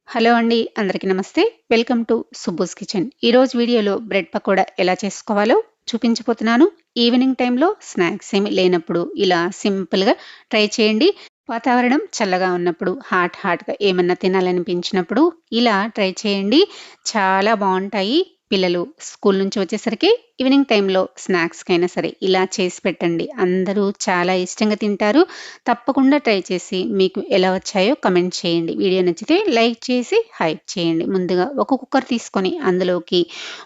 Hello అండి. అందరికీ నమస్తే. Welcome to Subbu's Kitchen. ఈరోజు వీడియోలో బ్రెడ్ పకోడా ఎలా చేసుకోవాలో చూపించబోతున్నాను. ఈవినింగ్ టైంలో స్నాక్స్ ఏమి లేనప్పుడు ఇలా సింపుల్‌గా ట్రై చేయండి. వాతావరణం చల్లగా ఉన్నప్పుడు హాట్‌గా ఏమన్నా తినాలనిపించినప్పుడు ఇలా ట్రై చేయండి. చాలా బావుంటాయి. పిల్లలు స్కూల్ నుంచి వచ్చేసరికి ఈవినింగ్ టైంలో స్నాక్స్‌కైనా సరే ఇలా చేసి పెట్టండి. అందరూ చాలా ఇష్టంగా తింటారు. తప్పకుండా ట్రై చేసి మీకు ఎలా వచ్చాయో కమెంట్ చేయండి. వీడియో నచ్చితే లైక్ చేసి హైప్ చేయండి. ముందుగా ఒక కుక్కర్ తీసుకొని అందులోకి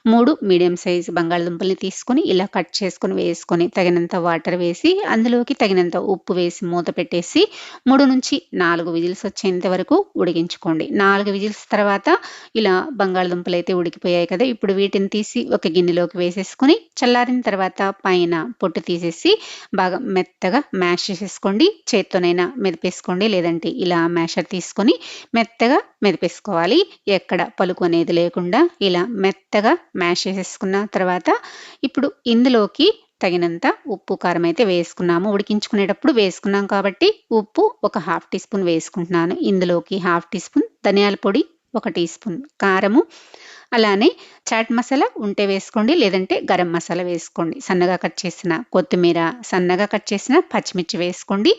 3 మీడియం సైజ్ బంగాళదుంపల్ని తీసుకొని ఇలా కట్ చేసుకొని వేసుకొని తగినంత వాటర్ వేసి అందులోకి తగినంత ఉప్పు వేసి మూత పెట్టేసి 3-4 విజిల్స్ వచ్చేంత వరకు ఉడికించుకోండి. 4 విజిల్స్ తర్వాత ఇలా బంగాళదుంపలైతే ఉడికిపోయాయి కదా! ఇప్పుడు వీటిని తీసి ఒక గిన్నెలోకి వేసేసుకొని చల్లారిన తర్వాత పైన పొట్టు తీసేసి బాగా మెత్తగా మ్యాష్ చేసేసుకోండి. చేత్తోనైనా మెదిపేసుకోండి. లేదంటే ఇలా మ్యాషర్ తీసుకొని మెత్తగా మెదిపేసుకోవాలి. ఎక్కడ పలుకు అనేది లేకుండా ఇలా మెత్తగా మ్యాష్ చేసేసుకున్న తర్వాత ఇప్పుడు ఇందులోకి తగినంత ఉప్పు, కారం అయితే వేసుకున్నాము. ఉడికించుకునేటప్పుడు వేసుకున్నాం కాబట్టి ఉప్పు ఒక హాఫ్ టీ స్పూన్ వేసుకుంటున్నాను. ఇందులోకి హాఫ్ టీ స్పూన్ ధనియాల పొడి, 1 టీ స్పూన్ కారము, అలానే చాట్ మసాలా ఉంటే వేసుకోండి. లేదంటే గరం మసాలా వేసుకోండి. సన్నగా కట్ చేసిన కొత్తిమీర, సన్నగా కట్ చేసిన పచ్చిమిర్చి వేసుకోండి.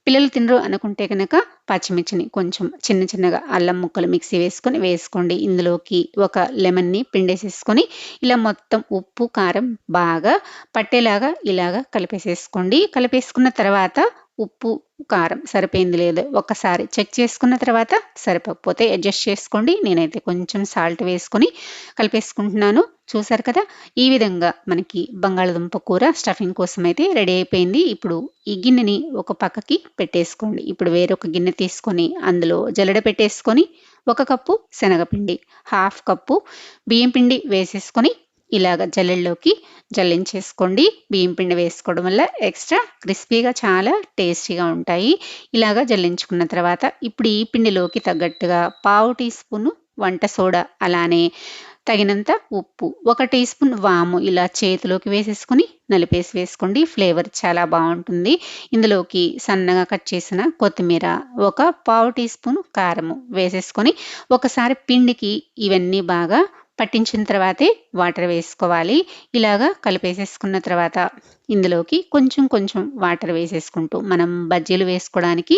పిల్లలు తినరు అనుకుంటే గనక పచ్చిమిర్చిని కొంచెం చిన్నగా అల్లం ముక్కలు మిక్సీ వేసుకోండి. ఇందులోకి ఒక లెమన్‌ని పిండేసేసుకొని ఇలా మొత్తం ఉప్పు, కారం బాగా పట్టేలాగా ఇలాగా కలిపేసేసుకోండి. కలిపేసుకున్న తర్వాత ఉప్పు, కారం సరిపోయింది లేదో ఒక్కసారి చెక్ చేసుకున్న తర్వాత సరిపోకపోతే అడ్జస్ట్ చేసుకోండి. నేనైతే కొంచెం సాల్ట్ వేసుకొని కలిపేసుకుంటున్నాను. చూసారు కదా! ఈ విధంగా మనకి బంగాళదుంప కూర స్టఫింగ్ కోసం అయితే రెడీ అయిపోయింది. ఇప్పుడు ఈ గిన్నెని ఒక పక్కకి పెట్టేసుకోండి. ఇప్పుడు వేరొక గిన్నె తీసుకొని అందులో జల్లెడ పెట్టేసుకొని 1 కప్పు శనగపిండి, హాఫ్ కప్పు బియ్యం పిండి వేసేసుకొని ఇలాగ జల్లెడలోకి జల్లించేసుకోండి. బియ్యం పిండి వేసుకోవడం వల్ల ఎక్స్ట్రా క్రిస్పీగా చాలా టేస్టీగా ఉంటాయి. ఇలాగ జల్లించుకున్న తర్వాత ఇప్పుడు ఈ పిండిలోకి తగ్గట్టుగా పావు టీ స్పూను వంట సోడా, అలానే తగినంత ఉప్పు, 1 టీ స్పూన్ వాము ఇలా చేతిలోకి వేసేసుకొని నలిపేసి వేసుకోండి. ఫ్లేవర్ చాలా బావుంటుంది. ఇందులోకి సన్నగా కట్ చేసిన కొత్తిమీర, ఒక పావు టీ స్పూన్ కారము వేసేసుకొని ఒకసారి పిండికి ఇవన్నీ బాగా పట్టించిన తర్వాతే వాటర్ వేసుకోవాలి. ఇలాగా కలిపేసేసుకున్న తర్వాత ఇందులోకి కొంచెం వాటర్ వేసేసుకుంటూ మనం బజ్జీలు వేసుకోవడానికి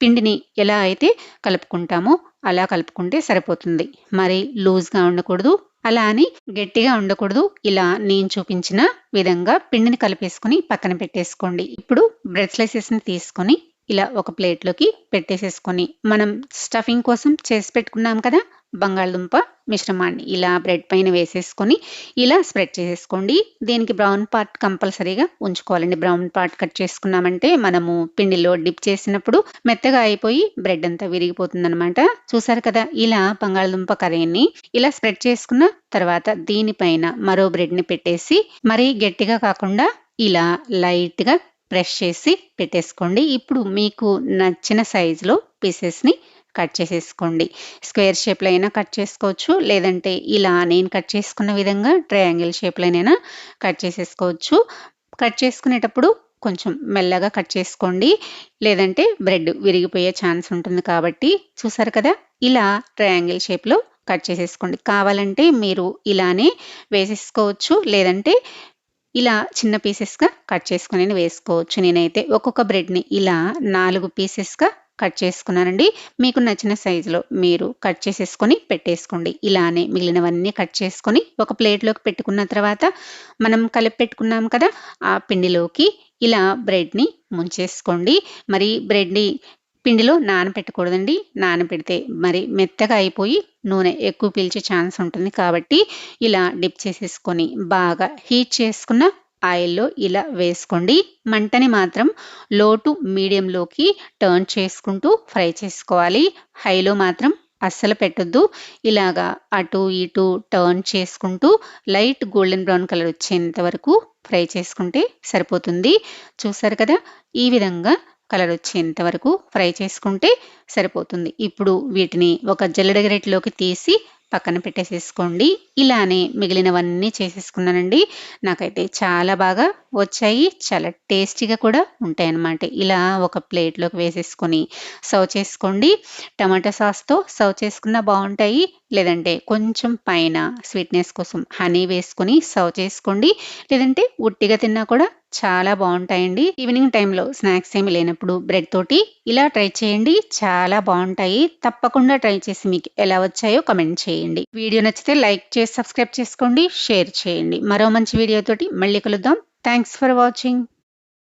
పిండిని ఎలా అయితే కలుపుకుంటామో అలా కలుపుకుంటే సరిపోతుంది. మరి లూజ్‌గా ఉండకూడదు. అలా అని గట్టిగా ఉండకూడదు. ఇలా నేను చూపించిన విధంగా పిండిని కలిపేసుకొని పక్కన పెట్టేసుకోండి. ఇప్పుడు బ్రెడ్ స్లైసెస్‌ని తీసుకొని ఇలా ఒక ప్లేట్‌లోకి పెట్టేసేసుకొని మనం స్టఫింగ్ కోసం చేసి పెట్టుకున్నాం కదా! బంగాళదుంప మిశ్రమాన్ని ఇలా బ్రెడ్ పైన వేసేసుకొని ఇలా స్ప్రెడ్ చేసేసుకోండి. దీనికి బ్రౌన్ పార్ట్ కంపల్సరీగా ఉంచుకోవాలండి. బ్రౌన్ పార్ట్ కట్ చేసుకున్నామంటే మనము పిండిలో డిప్ చేసినప్పుడు మెత్తగా అయిపోయి బ్రెడ్ అంతా విరిగిపోతుందనమాట. చూసారు కదా! ఇలా బంగాళదుంప కర్రీని ఇలా స్ప్రెడ్ చేసుకున్న తర్వాత దీనిపైన మరో బ్రెడ్‌ని పెట్టేసి మరీ గట్టిగా కాకుండా ఇలా లైట్‌గా ప్రెస్ చేసి పెట్టేసుకోండి. ఇప్పుడు మీకు నచ్చిన సైజులో పీసెస్‌ని కట్ చేసేసుకోండి. స్క్వేర్ షేప్‌లో అయినా కట్ చేసుకోవచ్చు. లేదంటే ఇలా నేను కట్ చేసుకున్న విధంగా ట్రయాంగిల్ షేప్‌లోనైనా కట్ చేసేసుకోవచ్చు. కట్ చేసుకునేటప్పుడు కొంచెం మెల్లగా కట్ చేసుకోండి. లేదంటే బ్రెడ్ విరిగిపోయే ఛాన్స్ ఉంటుంది కాబట్టి చూసారు కదా! ఇలా ట్రయాంగిల్ షేప్‌లో కట్ చేసేసుకోండి. కావాలంటే మీరు ఇలానే వేసేసుకోవచ్చు. లేదంటే ఇలా చిన్న పీసెస్‌గా కట్ చేసుకొనైనా వేసుకోవచ్చు. నేనైతే ఒక్కొక్క బ్రెడ్‌ని ఇలా 4 పీసెస్‌గా కట్ చేసుకున్నానండి. మీకు నచ్చిన సైజులో మీరు కట్ చేసేసుకొని పెట్టేసుకోండి. ఇలానే మిగిలినవన్నీ కట్ చేసుకొని ఒక ప్లేట్‌లోకి పెట్టుకున్న తర్వాత మనం కలిపి పెట్టుకున్నాం కదా! ఆ పిండిలోకి ఇలా బ్రెడ్‌ని ముంచేసుకోండి. మరి బ్రెడ్‌ని పిండిలో నానపెట్టకూడదండి. నానపెడితే మరి మెత్తగా అయిపోయి నూనె ఎక్కువ పీల్చే ఛాన్స్ ఉంటుంది కాబట్టి ఇలా డిప్ చేసేసుకొని బాగా హీట్ చేసుకున్న ఆయిల్‌లో ఇలా వేసుకోండి. మంటని మాత్రం లో టు మీడియంలోకి టర్న్ చేసుకుంటూ ఫ్రై చేసుకోవాలి. హైలో మాత్రం అస్సలు పెట్టొద్దు. ఇలాగా అటు ఇటు టర్న్ చేసుకుంటూ లైట్ గోల్డెన్ బ్రౌన్ కలర్ వచ్చేంత వరకు ఫ్రై చేసుకుంటే సరిపోతుంది. చూసారు కదా! ఈ విధంగా కలర్ వచ్చేంత వరకు ఫ్రై చేసుకుంటే సరిపోతుంది. ఇప్పుడు వీటిని ఒక జల్లెడ గరిటెలోకి తీసి పక్కన పెట్టేసేసుకోండి. ఇలానే మిగిలినవన్నీ చేసేసుకున్నానండి. నాకైతే చాలా బాగా వచ్చాయి. చాలా టేస్టీగా కూడా ఉంటాయన్నమాట. ఇలా ఒక ప్లేట్లోకి వేసేసుకొని సర్వ్ చేసుకోండి. టమాటా సాస్తో సర్వ్ చేసుకున్నా బాగుంటాయి. లేదంటే కొంచెం పైన స్వీట్నెస్ కోసం హనీ వేసుకొని సర్వ్ చేసుకోండి. లేదంటే ఉట్టిగా తిన్నా కూడా చాలా బాగుంటాయండి. ఈవినింగ్ టైంలో స్నాక్స్ ఏమి లేనప్పుడు బ్రెడ్ తోటి ఇలా ట్రై చేయండి. చాలా బాగుంటాయి. తప్పకుండా ట్రై చేసి మీకు ఎలా వచ్చాయో కమెంట్ చేయండి. వీడియో నచ్చితే లైక్ చేసి సబ్స్క్రైబ్ చేసుకోండి. షేర్ చేయండి. మరో మంచి వీడియోతోటి మళ్ళీ కలుద్దాం. Thanks for watching.